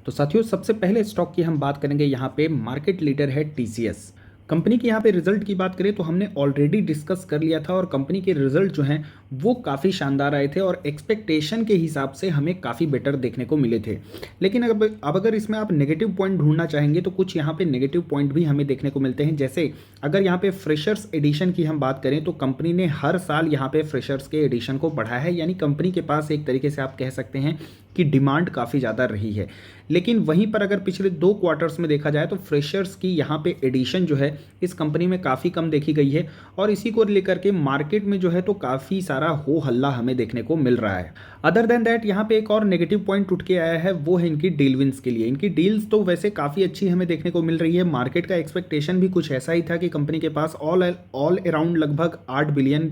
तो साथियों, सबसे पहले स्टॉक की हम बात करेंगे। यहाँ पे मार्केट लीडर है टीसीएस कंपनी की। यहाँ पे रिजल्ट की बात करें तो हमने ऑलरेडी डिस्कस कर लिया था और कंपनी के रिजल्ट जो हैं वो काफ़ी शानदार आए थे और एक्सपेक्टेशन के हिसाब से हमें काफ़ी बेटर देखने को मिले थे। लेकिन अब अगर इसमें आप नेगेटिव पॉइंट ढूंढना चाहेंगे तो कुछ यहाँ पे नेगेटिव पॉइंट भी हमें देखने को मिलते हैं। जैसे अगर यहाँ पे फ्रेशर्स एडिशन की हम बात करें तो कंपनी ने हर साल यहाँ पे फ्रेशर्स के एडिशन को बढ़ाया है, यानी कंपनी के पास एक तरीके से आप कह सकते हैं कि डिमांड काफ़ी ज़्यादा रही है। लेकिन वहीं पर अगर पिछले 2 क्वार्टर्स में देखा जाए तो फ्रेशर्स की यहाँ पे एडिशन जो है इस कंपनी में काफ़ी कम देखी गई है और इसी को लेकर के मार्केट में जो है तो काफ़ी सारा हो हल्ला हमें देखने को मिल रहा है। अदर देन दैट यहाँ पे एक और नेगेटिव पॉइंट उठ के आया है, वो है इनकी डील विंस के लिए। इनकी डील्स तो वैसे काफ़ी अच्छी हमें देखने को मिल रही है। मार्केट का एक्सपेक्टेशन भी कुछ ऐसा ही था कि कंपनी के पास ऑल अराउंड लगभग $8 बिलियन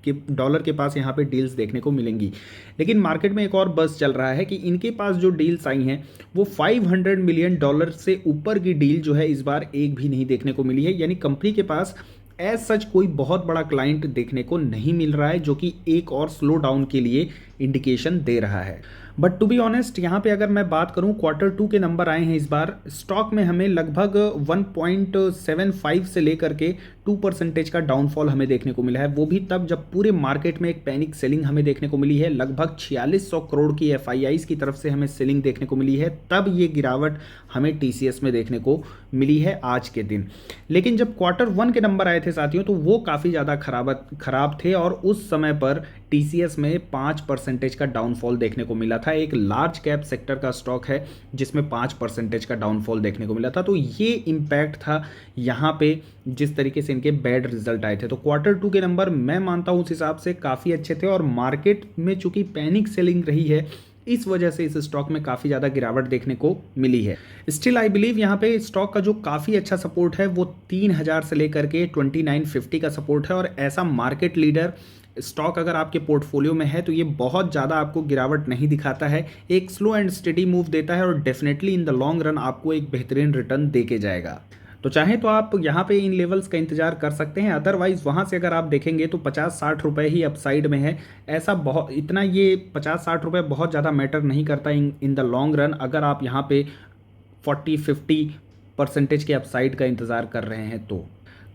के पास यहाँ पे डील्स देखने को मिलेंगी। लेकिन मार्केट में एक और बज़ चल रहा है कि इनके पास जो डील्स आई हैं वो $500 मिलियन से ऊपर की डील जो है इस बार एक भी नहीं देखने को मिली है। यानी कंपनी के पास एज सच कोई बहुत बड़ा क्लाइंट देखने को नहीं मिल रहा है, जो कि एक और स्लो डाउन के लिए इंडिकेशन दे रहा है। बट टू बी ऑनेस्ट यहाँ पे अगर मैं बात करूँ, Q2 के नंबर आए हैं इस बार। स्टॉक में हमें लगभग 1.75 से लेकर के 2% का डाउनफॉल हमें देखने को मिला है। वो भी तब जब पूरे मार्केट में एक पैनिक सेलिंग हमें देखने को मिली है। लगभग 4600 करोड़ की एफआईआईज की तरफ से हमें सेलिंग देखने को मिली है, तब ये गिरावट हमें टीसीएस में देखने को मिली है आज के दिन। लेकिन जब Q1 के नंबर आए थे साथियों तो वो काफ़ी ज़्यादा खराब थे और उस समय पर टीसीएस में 5% का डाउनफॉल देखने को मिला था। एक लार्ज कैप सेक्टर का स्टॉक है जिसमें 5% का डाउनफॉल देखने को मिला था। तो ये इम्पैक्ट था यहाँ पे जिस तरीके से इनके बैड रिजल्ट आए थे। तो Q2 के नंबर मैं मानता हूँ उस हिसाब से काफ़ी अच्छे थे और मार्केट में चूंकि पैनिक सेलिंग रही है इस वजह से इस स्टॉक में काफ़ी ज़्यादा गिरावट देखने को मिली है। स्टिल आई बिलीव यहाँ पे स्टॉक का जो काफ़ी अच्छा सपोर्ट है वो 3000 से लेकर के 2950 का सपोर्ट है। और ऐसा मार्केट लीडर स्टॉक अगर आपके पोर्टफोलियो में है तो ये बहुत ज़्यादा आपको गिरावट नहीं दिखाता है, एक स्लो एंड स्टेडी मूव देता है और definitely in the long run आपको एक बेहतरीन रिटर्न दे के जाएगा। तो चाहे तो आप यहाँ पे इन लेवल्स का इंतजार कर सकते हैं। अदरवाइज वहाँ से अगर आप देखेंगे तो 50-60 रुपये ही अपसाइड में है। ऐसा बहुत इतना ये 50-60 रुपये बहुत ज़्यादा मैटर नहीं करता इन द लॉन्ग रन, अगर आप यहाँ पे 40-50% के अपसाइड का इंतज़ार कर रहे हैं तो।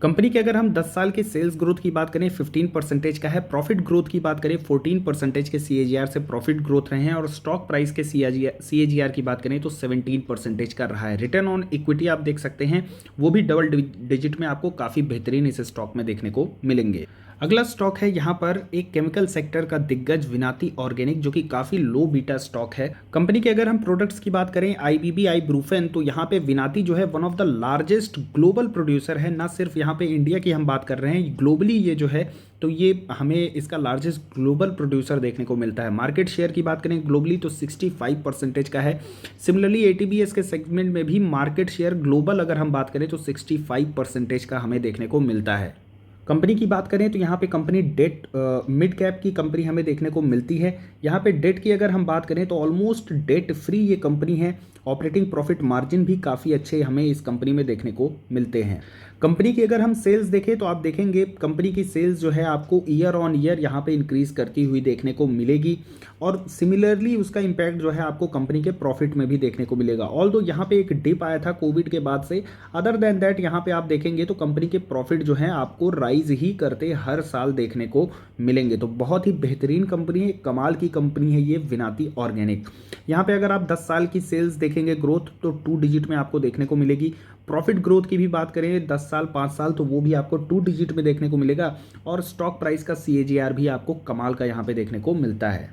कंपनी के अगर हम 10 साल के सेल्स ग्रोथ की बात करें 15% का है, प्रॉफिट ग्रोथ की बात करें 14% के CAGR से प्रॉफिट ग्रोथ रहे हैं और स्टॉक प्राइस के CAGR की बात करें तो 17% का रहा है। रिटर्न ऑन इक्विटी आप देख सकते हैं वो भी डबल डिजिट में आपको काफ़ी बेहतरीन इस स्टॉक में देखने को मिलेंगे। अगला स्टॉक है यहाँ पर एक केमिकल सेक्टर का दिग्गज विनाती ऑर्गेनिक, जो कि काफ़ी लो बीटा स्टॉक है। कंपनी के अगर हम प्रोडक्ट्स की बात करें IBB आइब्रूफेन, तो यहाँ पे विनाती जो है one of the largest global producer है। ना सिर्फ यहाँ पे इंडिया की हम बात कर रहे हैं, ग्लोबली ये जो है तो ये हमें इसका लार्जेस्ट ग्लोबल प्रोड्यूसर देखने को मिलता है। मार्केट शेयर की बात करें ग्लोबली तो 65% का है। सिमिलरली ATBS के सेगमेंट में भी मार्केट शेयर ग्लोबल अगर हम बात करें तो 65% का हमें देखने को मिलता है। कंपनी की बात करें तो यहाँ पे कंपनी डेट मिड कैप की कंपनी हमें देखने को मिलती है। यहाँ पे डेट की अगर हम बात करें तो ऑलमोस्ट डेट फ्री ये कंपनी है। ऑपरेटिंग प्रॉफिट मार्जिन भी काफ़ी अच्छे हमें इस कंपनी में देखने को मिलते हैं। कंपनी की अगर हम सेल्स देखें तो आप देखेंगे कंपनी की सेल्स जो है आपको ईयर ऑन ईयर यहाँ पे इंक्रीज करती हुई देखने को मिलेगी और सिमिलरली उसका इम्पैक्ट जो है आपको कंपनी के प्रॉफिट में भी देखने को मिलेगा। ऑल्दो यहाँ पे एक डिप आया था कोविड के बाद से, अदर देन दैट यहाँ पे आप देखेंगे तो कंपनी के प्रॉफिट जो है आपको राइज ही करते हर साल देखने को मिलेंगे। तो बहुत ही बेहतरीन कंपनी है, कमाल की कंपनी है ये विनाती ऑर्गेनिक। यहाँ पे अगर आप 10 साल की सेल्स देखेंगे ग्रोथ तो 2 डिजिट में आपको देखने को मिलेगी। प्रॉफिट ग्रोथ की भी बात करें 10 साल 5 साल तो वो भी आपको 2 डिजिट में देखने को मिलेगा और स्टॉक प्राइस का CAGR भी आपको कमाल का यहाँ पे देखने को मिलता है।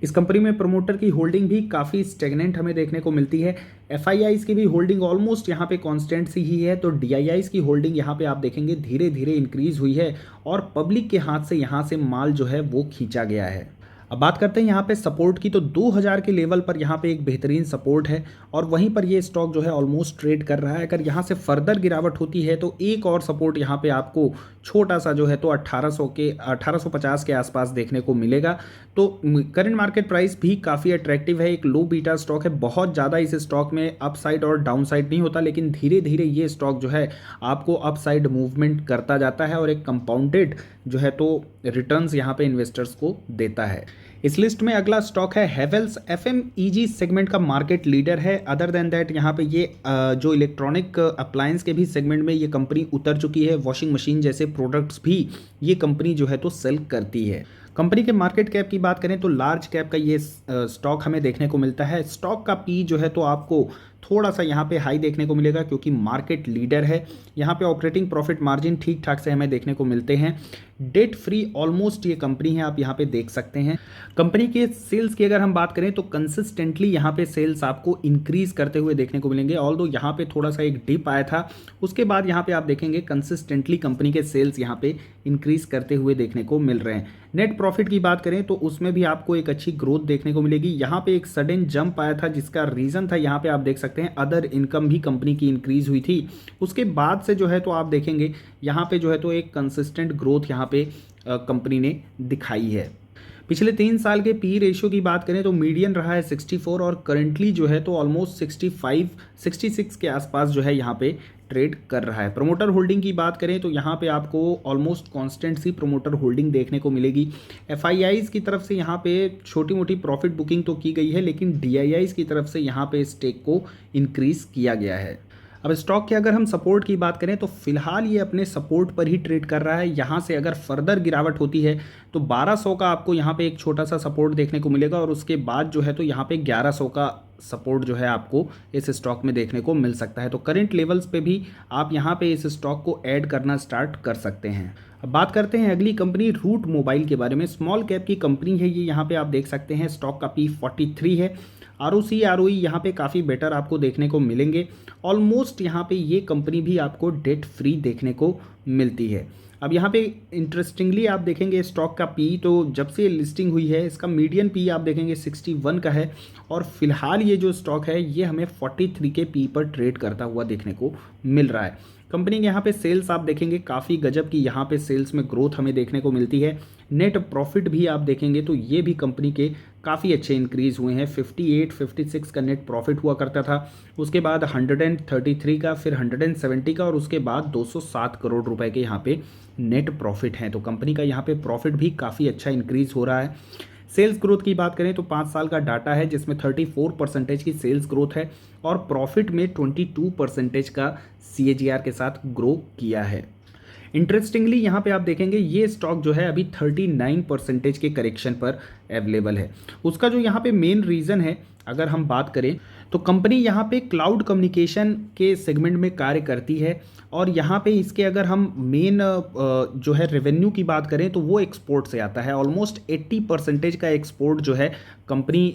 इस कंपनी में प्रमोटर की होल्डिंग भी काफ़ी स्टेगनेंट हमें देखने को मिलती है। FIIs की भी होल्डिंग ऑलमोस्ट यहाँ पे कांस्टेंट सी ही है। तो DIIs की होल्डिंग यहाँ पे आप देखेंगे धीरे धीरे इंक्रीज हुई है और पब्लिक के हाथ से यहाँ से माल जो है वो खींचा गया है। अब बात करते हैं यहाँ पे सपोर्ट की, तो 2000 के लेवल पर यहाँ पे एक बेहतरीन सपोर्ट है और वहीं पर ये स्टॉक जो है ऑलमोस्ट ट्रेड कर रहा है। अगर यहाँ से फर्दर गिरावट होती है तो एक और सपोर्ट यहाँ पे आपको छोटा सा जो है तो 1850 के आसपास देखने को मिलेगा। तो करंट मार्केट प्राइस भी काफ़ी अट्रैक्टिव है, एक लो बीटा स्टॉक है। बहुत ज़्यादा इस स्टॉक में अपसाइड और डाउनसाइड नहीं होता, लेकिन धीरे धीरे ये स्टॉक जो है आपको अपसाइड मूवमेंट करता जाता है और एक कंपाउंडेड जो है तो रिटर्न्स यहाँ पे इन्वेस्टर्स को देता है। इस लिस्ट में अगला स्टॉक है हेवेल्स। एफएमईजी सेगमेंट का मार्केट लीडर है। अदर देन दैट यहाँ पे ये जो इलेक्ट्रॉनिक अप्लायंस के भी सेगमेंट में ये कंपनी उतर चुकी है। वॉशिंग मशीन जैसे प्रोडक्ट्स भी ये कंपनी जो है तो सेल करती है। कंपनी के मार्केट कैप की बात करें तो लार्ज कैप का ये स्टॉक हमें देखने को मिलता है। स्टॉक का पी जो है तो आपको थोड़ा सा यहाँ पे हाई देखने को मिलेगा क्योंकि मार्केट लीडर है। यहाँ पे ऑपरेटिंग प्रॉफिट मार्जिन ठीक ठाक से हमें देखने को मिलते हैं। डेट फ्री ऑलमोस्ट ये कंपनी है, आप यहाँ पे देख सकते हैं। कंपनी के सेल्स की अगर हम बात करें तो कंसिस्टेंटली यहाँ पे सेल्स आपको इंक्रीज करते हुए देखने को मिलेंगे। ऑल्दो यहाँ पे थोड़ा सा एक डिप आया था, उसके बाद यहाँ पे आप देखेंगे कंसिस्टेंटली कंपनी के सेल्स यहाँ पे इंक्रीज करते हुए देखने को मिल रहे हैं। नेट प्रॉफिट की बात करें तो उसमें भी आपको एक अच्छी ग्रोथ देखने को मिलेगी। यहाँ पे एक सडन जंप आया था जिसका रीज़न था, यहाँ पे आप देख सकते हैं अदर इनकम भी कंपनी की इंक्रीज हुई थी। उसके बाद से जो है तो आप देखेंगे यहाँ पे जो है तो एक कंसिस्टेंट ग्रोथ यहाँ पे कंपनी ने दिखाई है। पिछले 3 साल के पी रेशियो की बात करें तो मीडियन रहा है 64 और करंटली जो है तो ऑलमोस्ट 66 के आसपास जो है यहाँ पे ट्रेड कर रहा है। प्रमोटर होल्डिंग की बात करें तो यहाँ पे आपको ऑलमोस्ट कांस्टेंट सी प्रमोटर होल्डिंग देखने को मिलेगी। एफआईआईज की तरफ से यहाँ पे छोटी मोटी प्रॉफिट बुकिंग तो की गई है, लेकिन डीआईआईज की तरफ से यहाँ पे स्टेक को इंक्रीज किया गया है। अब स्टॉक के अगर हम सपोर्ट की बात करें तो फिलहाल ये अपने सपोर्ट पर ही ट्रेड कर रहा है। यहाँ से अगर फर्दर गिरावट होती है तो 1200 का आपको यहाँ पे एक छोटा सा सपोर्ट देखने को मिलेगा और उसके बाद जो है तो यहाँ पे 1100 का सपोर्ट जो है आपको इस स्टॉक में देखने को मिल सकता है। तो करंट लेवल्स पे भी आप यहाँ पे इस स्टॉक को ऐड करना स्टार्ट कर सकते हैं। अब बात करते हैं अगली कंपनी रूट मोबाइल के बारे में। स्मॉल कैप की कंपनी है ये, यहाँ पे आप देख सकते हैं स्टॉक का P43 है। आरओसी आरओई यहाँ पे काफ़ी बेटर आपको देखने को मिलेंगे। ऑलमोस्ट यहाँ पे ये कंपनी भी आपको डेट फ्री देखने को मिलती है। अब यहाँ पे इंटरेस्टिंगली आप देखेंगे स्टॉक का पी, तो जब से लिस्टिंग हुई है इसका मीडियन पी आप देखेंगे 61 का है और फिलहाल ये जो स्टॉक है ये हमें 43 के पी पर ट्रेड करता हुआ देखने को मिल रहा है। कंपनी के यहाँ पे सेल्स आप देखेंगे काफ़ी गजब की यहाँ पे सेल्स में ग्रोथ हमें देखने को मिलती है। नेट प्रॉफिट भी आप देखेंगे तो ये भी कंपनी के काफ़ी अच्छे इंक्रीज हुए हैं। 56 का नेट प्रॉफिट हुआ करता था, उसके बाद 133 का, फिर 170 का और उसके बाद 207 करोड़ रुपए के यहाँ पे नेट प्रॉफिट हैं। तो कंपनी का यहाँ पे प्रॉफिट भी काफ़ी अच्छा इंक्रीज हो रहा है। सेल्स ग्रोथ की बात करें तो 5 साल का डाटा है जिसमें 34% की सेल्स ग्रोथ है और प्रॉफिट में 22% का CAGR के साथ ग्रो किया है। इंटरेस्टिंगली यहाँ पे आप देखेंगे ये स्टॉक जो है अभी 39% के करेक्शन पर अवेलेबल है। उसका जो यहाँ पे मेन रीज़न है अगर हम बात करें तो कंपनी यहाँ पे क्लाउड कम्युनिकेशन के सेगमेंट में कार्य करती है और यहाँ पे इसके अगर हम मेन जो है रेवेन्यू की बात करें तो वो एक्सपोर्ट से आता है। ऑलमोस्ट 80% का एक्सपोर्ट जो है कंपनी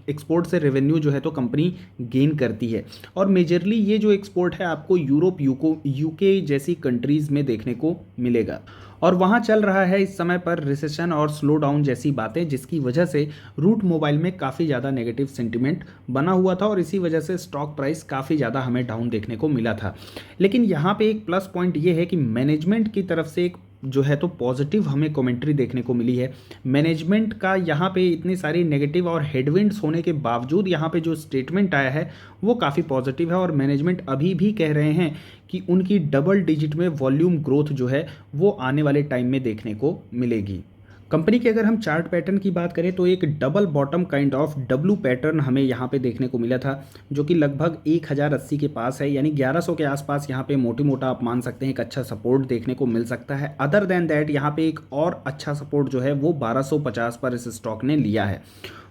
एक्सपोर्ट से रेवेन्यू जो है तो कंपनी गेन करती है और मेजरली ये जो एक्सपोर्ट है आपको यूरोप यूके जैसी कंट्रीज़ में देखने को मिलेगा और वहाँ चल रहा है इस समय पर रिसेशन और स्लो डाउन जैसी बातें, जिसकी वजह से रूट मोबाइल में काफ़ी ज़्यादा नेगेटिव सेंटिमेंट बना हुआ था और इसी वजह से स्टॉक प्राइस काफ़ी ज़्यादा हमें डाउन देखने को मिला था। लेकिन यहाँ पे एक प्लस पॉइंट ये है कि मैनेजमेंट की तरफ से एक जो है तो पॉजिटिव हमें कमेंट्री देखने को मिली है। मैनेजमेंट का यहाँ पे इतनी सारी नेगेटिव और हेडविंड्स होने के बावजूद यहाँ पे जो स्टेटमेंट आया है वो काफ़ी पॉजिटिव है और मैनेजमेंट अभी भी कह रहे हैं कि उनकी डबल डिजिट में वॉल्यूम ग्रोथ जो है वो आने वाले टाइम में देखने को मिलेगी। कंपनी के अगर हम चार्ट पैटर्न की बात करें तो एक double bottom kind of W pattern हमें यहाँ पे देखने को मिला था जो कि लगभग 1080 के पास है, यानी 1100 के आसपास यहाँ पे मोटी मोटा आप मान सकते हैं एक अच्छा सपोर्ट देखने को मिल सकता है। अदर देन दैट यहाँ पे एक और अच्छा सपोर्ट जो है वो 1250 पर इस स्टॉक ने लिया है।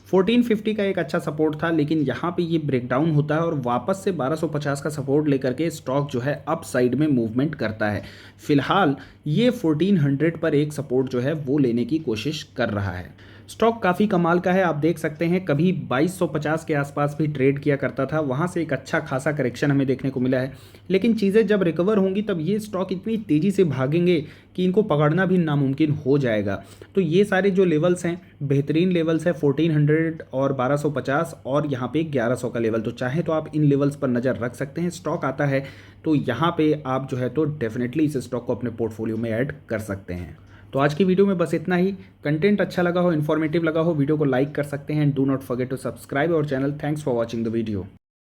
1450 का एक अच्छा सपोर्ट था लेकिन यहाँ पे ये ब्रेकडाउन होता है और वापस से 1250 का सपोर्ट लेकर के स्टॉक जो है अप साइड में मूवमेंट करता है। फिलहाल ये 1400 पर एक सपोर्ट जो है वो लेने की कोशिश कर रहा है। स्टॉक काफ़ी कमाल का है, आप देख सकते हैं कभी 2250 के आसपास भी ट्रेड किया करता था, वहाँ से एक अच्छा खासा करेक्शन हमें देखने को मिला है। लेकिन चीज़ें जब रिकवर होंगी तब ये स्टॉक इतनी तेज़ी से भागेंगे कि इनको पकड़ना भी नामुमकिन हो जाएगा। तो ये सारे जो लेवल्स हैं बेहतरीन लेवल्स है 1400 और 1250 और यहाँ पे 1100 का लेवल, तो चाहे तो आप इन लेवल्स पर नज़र रख सकते हैं। स्टॉक आता है तो यहाँ पे आप जो है तो डेफिनेटली इस स्टॉक को अपने पोर्टफोलियो में ऐड कर सकते हैं। तो आज की वीडियो में बस इतना ही। कंटेंट अच्छा लगा हो, इन्फॉर्मेटिव लगा हो, वीडियो को लाइक कर सकते हैं। Do not forget to subscribe our channel. Thanks for watching the video.